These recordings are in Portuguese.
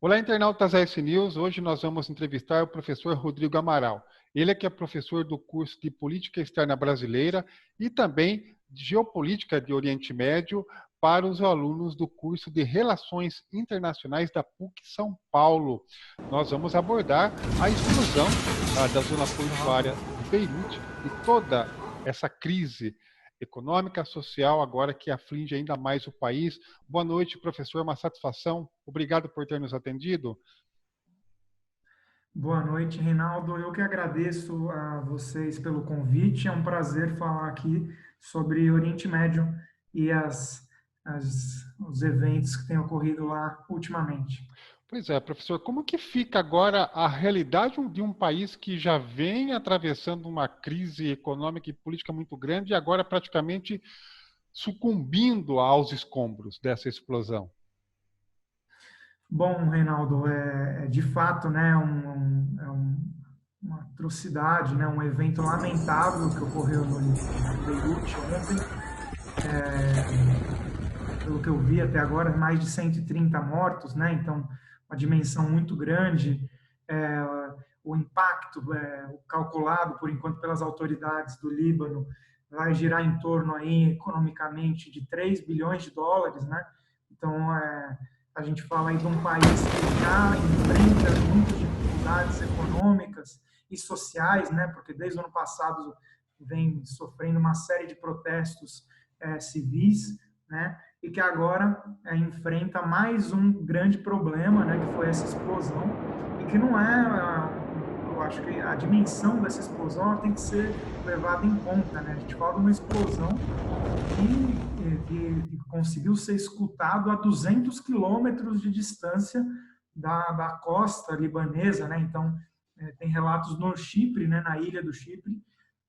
Olá, internautas AS News. Hoje nós vamos entrevistar o professor Rodrigo Amaral. Ele é que é professor do curso de Política Externa Brasileira e também de Geopolítica de Oriente Médio para os alunos do curso de Relações Internacionais da PUC São Paulo. Nós vamos abordar a explosão da zona portuária de Beirute e toda essa crise econômica, social, agora que aflige ainda mais o país. Boa noite, professor, uma satisfação. Obrigado por ter nos atendido. Boa noite, Reinaldo. Eu que agradeço a vocês pelo convite. É um prazer falar aqui sobre Oriente Médio e os eventos que têm ocorrido lá ultimamente. Pois é, professor, como que fica agora a realidade de um país que já vem atravessando uma crise econômica e política muito grande e agora praticamente sucumbindo aos escombros dessa explosão? Bom, Reinaldo, de fato, né, uma atrocidade, né, um evento lamentável que ocorreu em Beirute ontem. Pelo que eu vi até agora, mais de 130 mortos, né? Então, uma dimensão muito grande. É, o impacto calculado, por enquanto, pelas autoridades do Líbano, vai girar em torno aí, economicamente, de 3 bilhões de dólares, né? Então, a gente fala aí de um país que já enfrenta muitas dificuldades econômicas e sociais, né? Porque desde o ano passado vem sofrendo uma série de protestos civis, né? E que agora enfrenta mais um grande problema, né? Que foi essa explosão e que não eu acho que a dimensão dessa explosão tem que ser levada em conta, né? A gente fala de uma explosão que conseguiu ser escutado a 200 quilômetros de distância da costa libanesa, né? Então, tem relatos no Chipre, né? Na ilha do Chipre,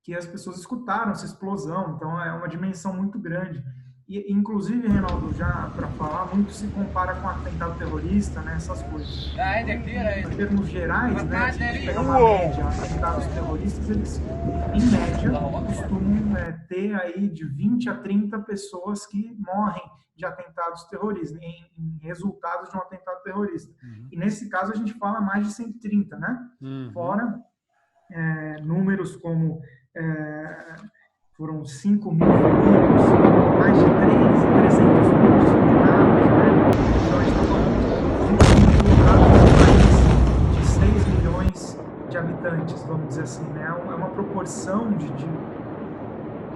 que as pessoas escutaram essa explosão. Então, é uma dimensão muito grande. E, inclusive, Reinaldo, já para falar, muito se compara com atentado terrorista, né, essas coisas. Em termos gerais, né, se a gente pegar uma média, atentados terroristas, eles, em média, costumam ter aí de 20 a 30 pessoas que morrem de atentados terroristas, em resultados de um atentado terrorista. Uhum. E nesse caso a gente fala mais de 130, né? Uhum. Fora números como foram 5 mil feridos, mais de 300 mil deslocados, né? Então a gente está falando de 20 mil deslocados num país de 6 milhões de habitantes, vamos dizer assim, né? É uma proporção de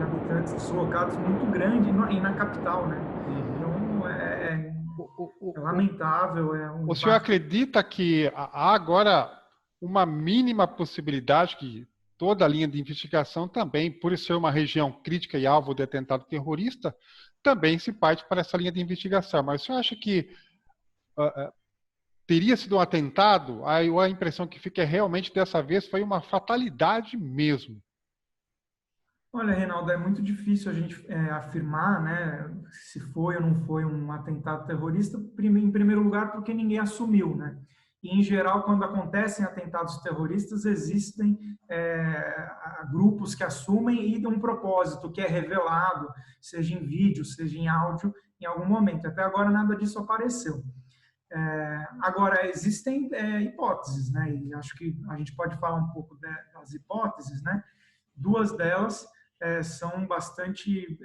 habitantes deslocados muito grande e na capital, né? Então é lamentável. O senhor acredita que há agora uma mínima possibilidade que toda a linha de investigação também, por ser uma região crítica e alvo de atentado terrorista, também se parte para essa linha de investigação? Mas o senhor acha que teria sido um atentado? A impressão que fica é realmente dessa vez foi uma fatalidade mesmo. Olha, Reinaldo, é muito difícil a gente afirmar, né, se foi ou não foi um atentado terrorista, em primeiro lugar, porque ninguém assumiu, né? E, em geral, quando acontecem atentados terroristas, existem grupos que assumem e dão um propósito que é revelado, seja em vídeo, seja em áudio, em algum momento. Até agora, nada disso apareceu. Agora, existem hipóteses, né? E acho que a gente pode falar um pouco das hipóteses, né? Duas delas são bastante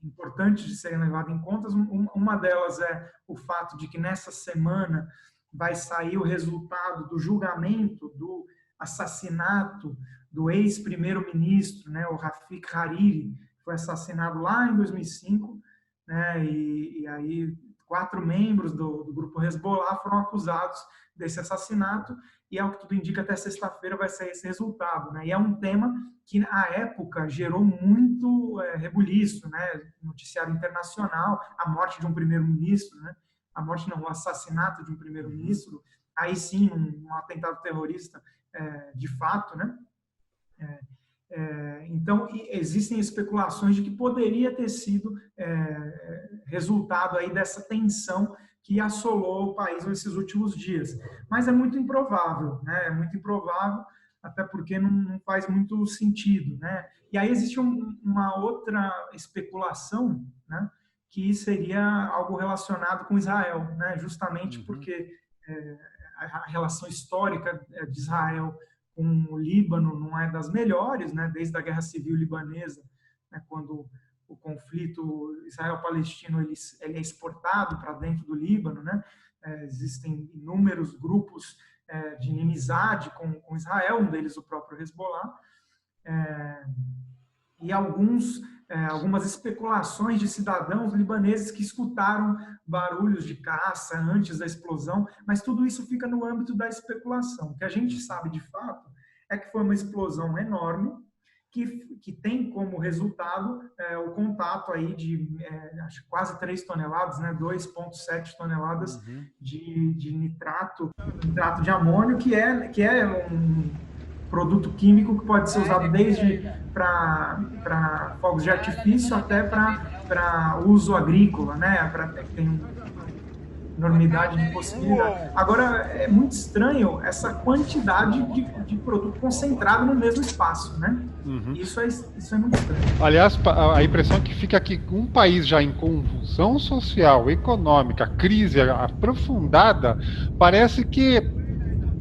importantes de serem levadas em conta. Uma delas é o fato de que nessa semana vai sair o resultado do julgamento do assassinato do ex-primeiro-ministro, né, o Rafik Hariri, que foi assassinado lá em 2005, né, e aí 4 membros do grupo Hezbollah foram acusados desse assassinato, e ao que tudo indica, até sexta-feira vai sair esse resultado, né? E é um tema que, na época, gerou muito rebuliço, né? Noticiário internacional, a morte de um primeiro-ministro, né? A morte não, o assassinato de um primeiro-ministro, aí sim, um atentado terrorista de fato, né? Então, existem especulações de que poderia ter sido resultado aí dessa tensão que assolou o país nesses últimos dias. Mas é muito improvável, né? É muito improvável, até porque não faz muito sentido, né? E aí existe uma outra especulação, né? Que seria algo relacionado com Israel, né? Justamente porque a relação histórica de Israel com o Líbano não é das melhores, né? Desde a Guerra Civil Libanesa, né? Quando o conflito Israel-Palestino ele é exportado para dentro do Líbano, né? Existem inúmeros grupos de inimizade com Israel, um deles o próprio Hezbollah, e algumas especulações de cidadãos libaneses que escutaram barulhos de caça antes da explosão, mas tudo isso fica no âmbito da especulação. O que a gente sabe de fato é que foi uma explosão enorme, que tem como resultado o contato aí de acho, quase 3 toneladas, né, 2,7 toneladas de nitrato de amônio, que é um produto químico que pode ser usado desde para fogos de artifício até para uso agrícola, né? Tem uma enormidade de possibilidades. Agora, é muito estranho essa quantidade de produto concentrado no mesmo espaço, né? Isso é muito estranho. Aliás, a impressão que fica aqui, um país já em convulsão social, econômica, crise aprofundada, parece que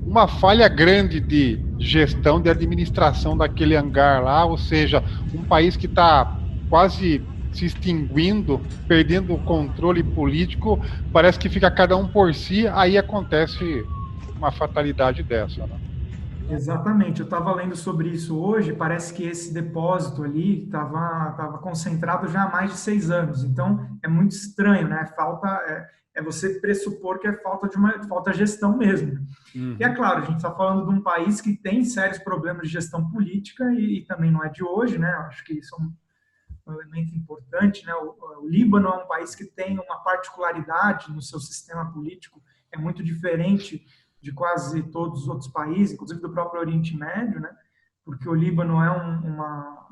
uma falha grande de gestão, de administração daquele hangar lá, ou seja, um país que está quase se extinguindo, perdendo o controle político, parece que fica cada um por si, aí acontece uma fatalidade dessa, né? Exatamente, eu estava lendo sobre isso hoje, parece que esse depósito ali estava concentrado já há mais de 6 anos, então é muito estranho, né? É você pressupor que é falta de gestão mesmo. E é claro, a gente está falando de um país que tem sérios problemas de gestão política e também não é de hoje, né? Acho que isso é um elemento importante, né? O Líbano é um país que tem uma particularidade no seu sistema político, é muito diferente de quase todos os outros países, inclusive do próprio Oriente Médio, né? Porque o Líbano é uma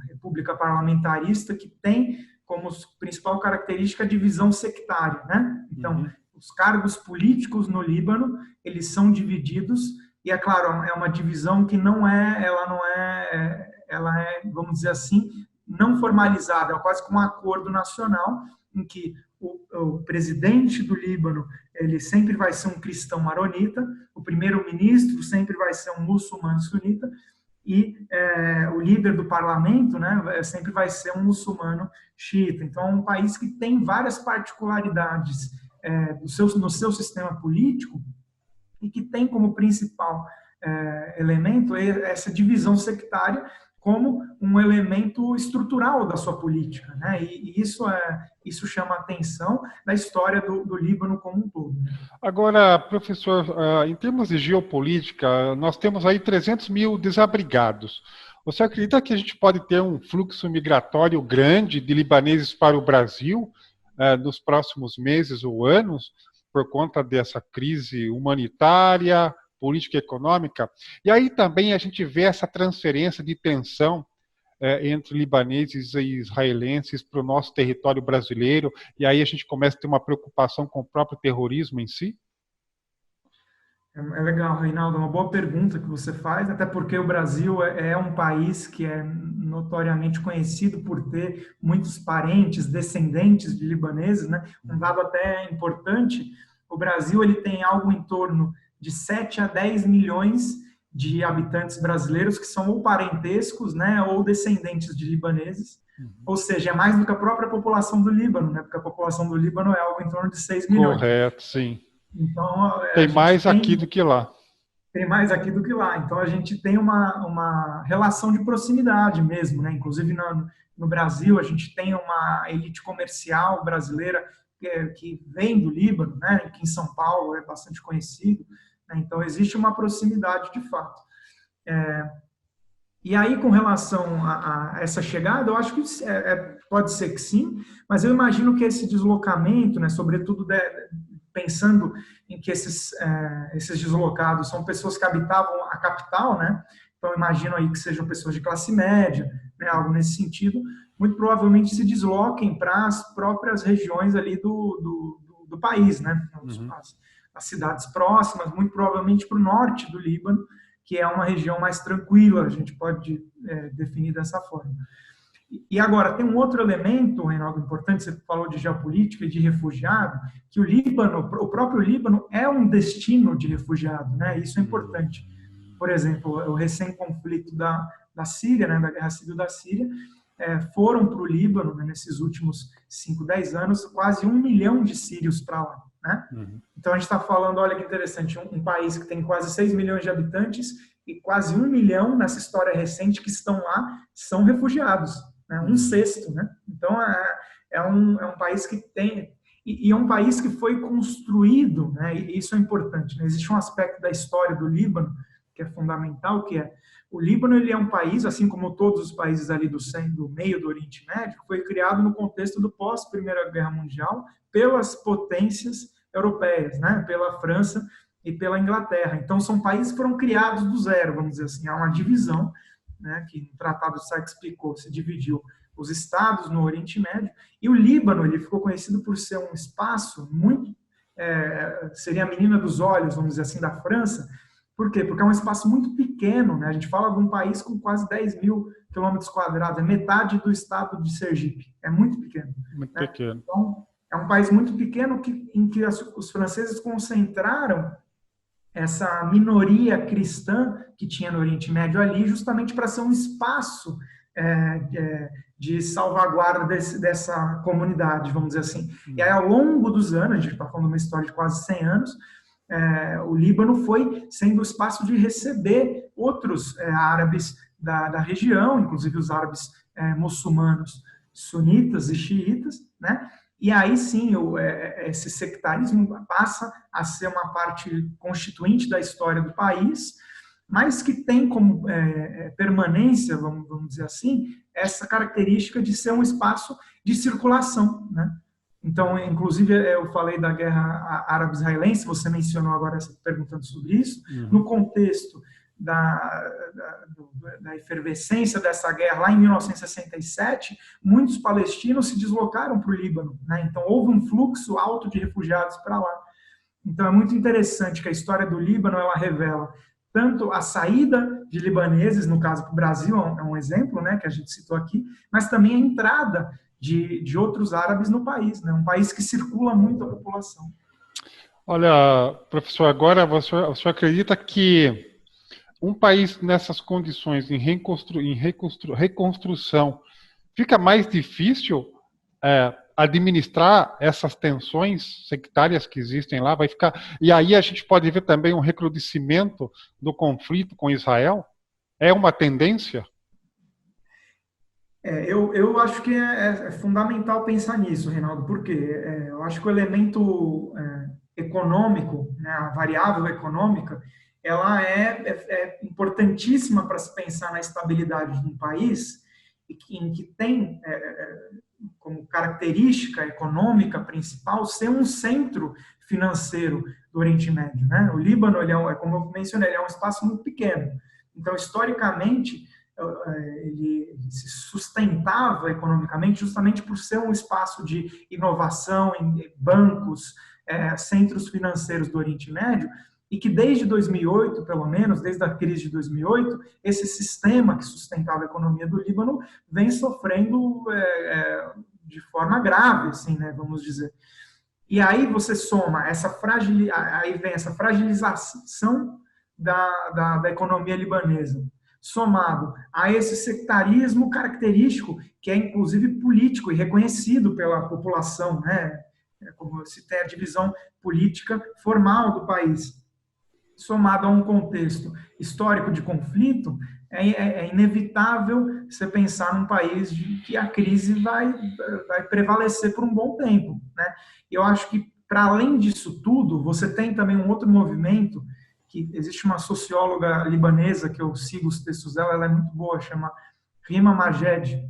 república parlamentarista que tem como principal característica a divisão sectária, né? Então, os cargos políticos no Líbano, eles são divididos, e é claro, é uma divisão que ela é, vamos dizer assim, não formalizada, é quase como um acordo nacional, em que o presidente do Líbano, ele sempre vai ser um cristão maronita, o primeiro-ministro sempre vai ser um muçulmano sunita, e o líder do parlamento, né, sempre vai ser um muçulmano xiita. Então, é um país que tem várias particularidades no seu sistema político e que tem como principal elemento essa divisão sectária como um elemento estrutural da sua política, né? E isso chama a atenção da história do Líbano como um todo. Agora, professor, em termos de geopolítica, nós temos aí 300 mil desabrigados. Você acredita que a gente pode ter um fluxo migratório grande de libaneses para o Brasil nos próximos meses ou anos, por conta dessa crise humanitária, política e econômica? E aí também a gente vê essa transferência de tensão entre libaneses e israelenses para o nosso território brasileiro, e aí a gente começa a ter uma preocupação com o próprio terrorismo em si? É legal, Reinaldo, é uma boa pergunta que você faz, até porque o Brasil é um país que é notoriamente conhecido por ter muitos parentes, descendentes de libaneses, né? Um dado até importante, o Brasil ele tem algo em torno de 7 a 10 milhões de habitantes brasileiros que são ou parentescos, né, ou descendentes de libaneses, ou seja, é mais do que a própria população do Líbano, né, porque a população do Líbano é algo em torno de 6 milhões. Correto, sim. Então, tem mais aqui do que lá. Tem mais aqui do que lá. Então, a gente tem uma relação de proximidade mesmo, né? Inclusive, no Brasil, a gente tem uma elite comercial brasileira que vem do Líbano, né? Que em São Paulo é bastante conhecido. Né? Então, existe uma proximidade de fato. E aí, com relação a essa chegada, eu acho que pode ser que sim, mas eu imagino que esse deslocamento, né, sobretudo pensando em que esses deslocados são pessoas que habitavam a capital, né? Então, imagino aí que sejam pessoas de classe média, né, algo nesse sentido, muito provavelmente se desloquem para as próprias regiões ali do país, né? As cidades próximas, muito provavelmente para o norte do Líbano, que é uma região mais tranquila, a gente pode definir dessa forma. E agora, tem um outro elemento, Reinaldo, importante, você falou de geopolítica e de refugiado, que o Líbano, o próprio Líbano é um destino de refugiado, né? Isso é importante. Por exemplo, o recém-conflito da Síria, né, da Guerra Civil da Síria, foram para o Líbano, né, nesses últimos 5, 10 anos, quase 1 milhão de sírios para lá, né? Então, a gente está falando, olha que interessante, um país que tem quase 6 milhões de habitantes e quase 1 milhão, nessa história recente, que estão lá, são refugiados, né? Um sexto, né? Então, é um país que tem... E é um país que foi construído, né? E isso é importante, né? Existe um aspecto da história do Líbano que é fundamental, que é o Líbano, ele é um país, assim como todos os países ali do meio do Oriente Médio, foi criado no contexto do pós-Primeira Guerra Mundial pelas potências europeias, né? Pela França e pela Inglaterra. Então, são países que foram criados do zero, vamos dizer assim. Há uma divisão, né, que o Tratado de Sykes-Picot se dividiu os estados no Oriente Médio, e o Líbano, ele ficou conhecido por ser um espaço muito... seria a menina dos olhos, vamos dizer assim, da França. Por quê? Porque é um espaço muito pequeno, né? A gente fala de um país com quase 10 mil quilômetros quadrados, é metade do estado de Sergipe. É muito pequeno. Muito né? pequeno. Então, é um país muito pequeno em que os franceses concentraram essa minoria cristã que tinha no Oriente Médio ali, justamente para ser um espaço de salvaguarda dessa comunidade, vamos dizer assim. E aí, ao longo dos anos, a gente está falando de uma história de quase 100 anos, o Líbano foi sendo o espaço de receber outros árabes da região, inclusive os árabes muçulmanos sunitas e xiitas, né? E aí sim, esse sectarismo passa a ser uma parte constituinte da história do país, mas que tem como permanência, vamos dizer assim, essa característica de ser um espaço de circulação, né? Então, inclusive, eu falei da guerra árabe-israelense, você mencionou agora perguntando sobre isso, no contexto da efervescência dessa guerra lá em 1967, muitos palestinos se deslocaram para o Líbano, né? Então, houve um fluxo alto de refugiados para lá. Então, é muito interessante que a história do Líbano, ela revela tanto a saída de libaneses, no caso para o Brasil, é um exemplo, né, que a gente citou aqui, mas também a entrada de outros árabes no país, né? Um país que circula muito a população. Olha, professor, agora você acredita que um país nessas condições, em reconstrução, fica mais difícil administrar essas tensões sectárias que existem lá? Vai ficar... E aí a gente pode ver também um recrudescimento do conflito com Israel? É uma tendência? Eu acho que é fundamental pensar nisso, Reinaldo, porque eu acho que o elemento econômico, né, a variável econômica, ela é importantíssima para se pensar na estabilidade de um país em que tem como característica econômica principal ser um centro financeiro do Oriente Médio, né? O Líbano, ele como eu mencionei, ele é um espaço muito pequeno. Então, historicamente, ele se sustentava economicamente justamente por ser um espaço de inovação em bancos, centros financeiros do Oriente Médio, e que desde 2008, pelo menos, desde a crise de 2008, esse sistema que sustentava a economia do Líbano vem sofrendo de forma grave, assim, né, vamos dizer. E aí você soma aí vem essa fragilização da economia libanesa, somado a esse sectarismo característico, que é inclusive político e reconhecido pela população, né? Como se tem a divisão política formal do país, somado a um contexto histórico de conflito, é inevitável você pensar num país que a crise vai prevalecer por um bom tempo, né? Eu acho que, para além disso tudo, você tem também um outro movimento, que existe uma socióloga libanesa, que eu sigo os textos dela, ela é muito boa, chama Rima Majed,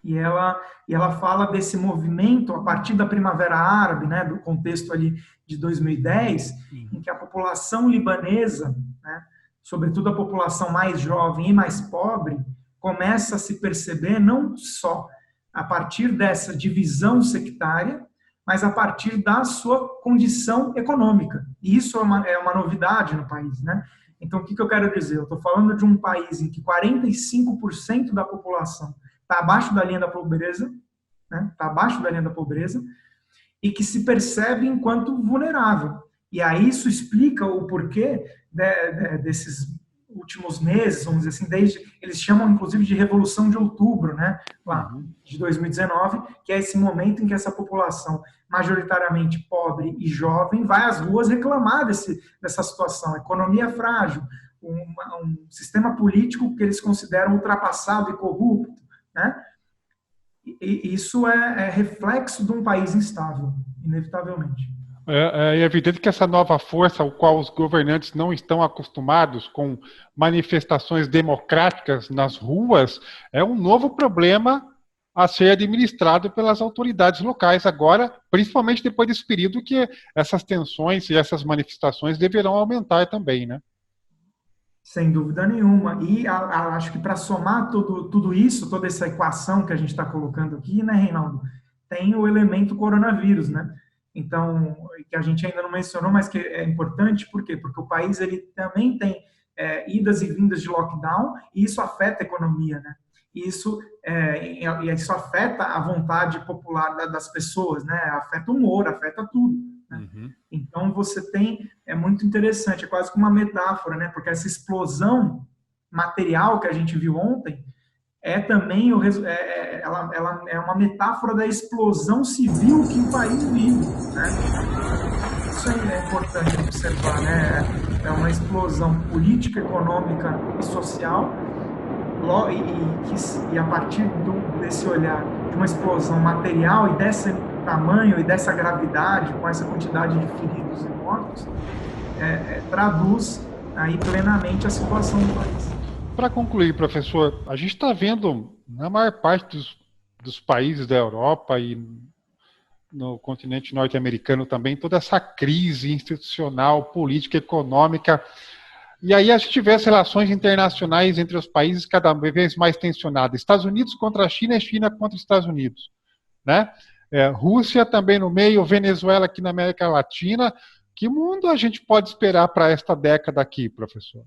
e ela fala desse movimento a partir da Primavera Árabe, né, do contexto ali de 2010, em que a população libanesa, né, sobretudo a população mais jovem e mais pobre, começa a se perceber não só a partir dessa divisão sectária, mas a partir da sua condição econômica. E isso é uma novidade no país, né? Então, o que eu quero dizer? Eu estou falando de um país em que 45% da população está abaixo da linha da pobreza, né? Está abaixo da linha da pobreza, e que se percebe enquanto vulnerável. E aí isso explica o porquê desses últimos meses, vamos dizer assim, desde eles chamam inclusive de Revolução de Outubro, né, lá de 2019, que é esse momento em que essa população majoritariamente pobre e jovem vai às ruas reclamar dessa situação, economia frágil, um sistema político que eles consideram ultrapassado e corrupto, né? E isso é reflexo de um país instável, inevitavelmente. É evidente que essa nova força, ao qual os governantes não estão acostumados, com manifestações democráticas nas ruas, é um novo problema a ser administrado pelas autoridades locais agora, principalmente depois desse período que essas tensões e essas manifestações deverão aumentar também, né? Sem dúvida nenhuma. E acho que para somar tudo isso, toda essa equação que a gente está colocando aqui, né, Reinaldo, tem o elemento coronavírus, né? Então, que a gente ainda não mencionou, mas que é importante, por quê? Porque o país ele também tem idas e vindas de lockdown, e isso afeta a economia, né? E isso afeta a vontade popular das pessoas, né? Afeta o humor, afeta tudo. Né? Então você tem, é muito interessante, é quase como uma metáfora, né? Porque essa explosão material que a gente viu ontem é também ela é uma metáfora da explosão civil que o país vive, né? Isso é importante observar, né? É uma explosão política, econômica e social, e a partir desse olhar de uma explosão material e desse tamanho e dessa gravidade, com essa quantidade de feridos e mortos, traduz aí plenamente a situação do país. Para concluir, professor, a gente está vendo na maior parte dos países da Europa e no continente norte-americano também toda essa crise institucional, política, econômica. E aí a gente vê as relações internacionais entre os países cada vez mais tensionadas. Estados Unidos contra a China e China contra os Estados Unidos, né? Rússia também no meio, Venezuela aqui na América Latina. Que mundo a gente pode esperar para esta década aqui, professor?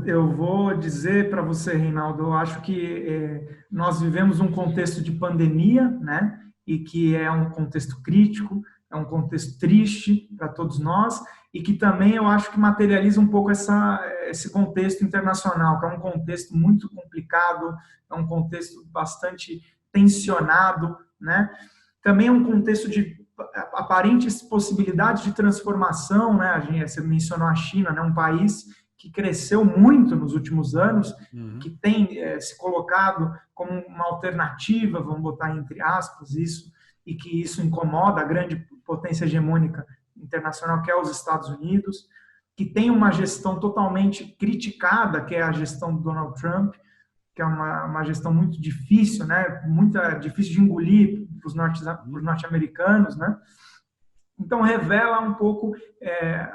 Eu vou dizer para você, Reinaldo, eu acho que nós vivemos um contexto de pandemia, né? E que é um contexto crítico, é um contexto triste para todos nós, e que também eu acho que materializa um pouco esse contexto internacional, que é um contexto muito complicado, é um contexto bastante tensionado, né? Também é um contexto de aparentes possibilidades de transformação, né? Você mencionou a China, né? Um país que cresceu muito nos últimos anos, que tem se colocado como uma alternativa, vamos botar entre aspas isso, e que isso incomoda a grande potência hegemônica internacional, que é os Estados Unidos, que tem uma gestão totalmente criticada, que é a gestão do Donald Trump, que é uma gestão muito difícil, né? Muito difícil de engolir para os norte-americanos, né? Então, revela um pouco,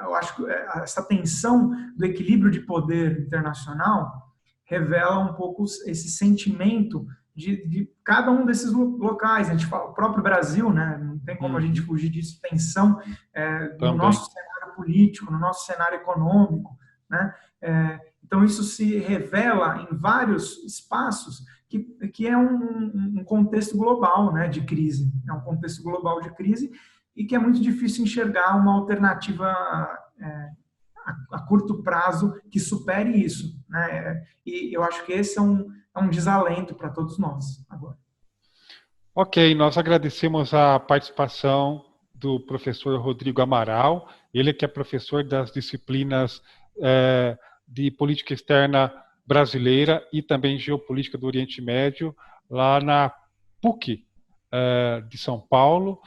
eu acho que essa tensão do equilíbrio de poder internacional revela um pouco esse sentimento de cada um desses locais. A gente fala, o próprio Brasil, né? Não tem como a gente fugir disso, tensão no nosso cenário político, no nosso cenário econômico, né? Então, isso se revela em vários espaços que é um contexto global, né, de crise. É um contexto global de crise e que é muito difícil enxergar uma alternativa a curto prazo que supere isso, né? E eu acho que esse é um desalento para todos nós agora. Ok, nós agradecemos a participação do professor Rodrigo Amaral, ele que é professor das disciplinas de política externa brasileira e também geopolítica do Oriente Médio, lá na PUC de São Paulo,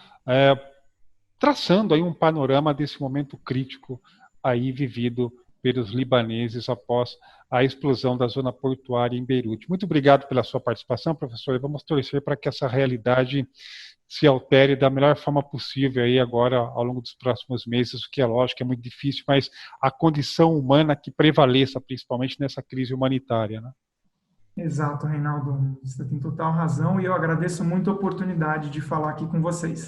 traçando aí um panorama desse momento crítico aí vivido pelos libaneses após a explosão da zona portuária em Beirute. Muito obrigado pela sua participação, professor, e vamos torcer para que essa realidade se altere da melhor forma possível aí agora ao longo dos próximos meses, o que é lógico, é muito difícil, mas a condição humana que prevaleça, principalmente nessa crise humanitária, né? Exato, Reinaldo, você tem total razão e eu agradeço muito a oportunidade de falar aqui com vocês.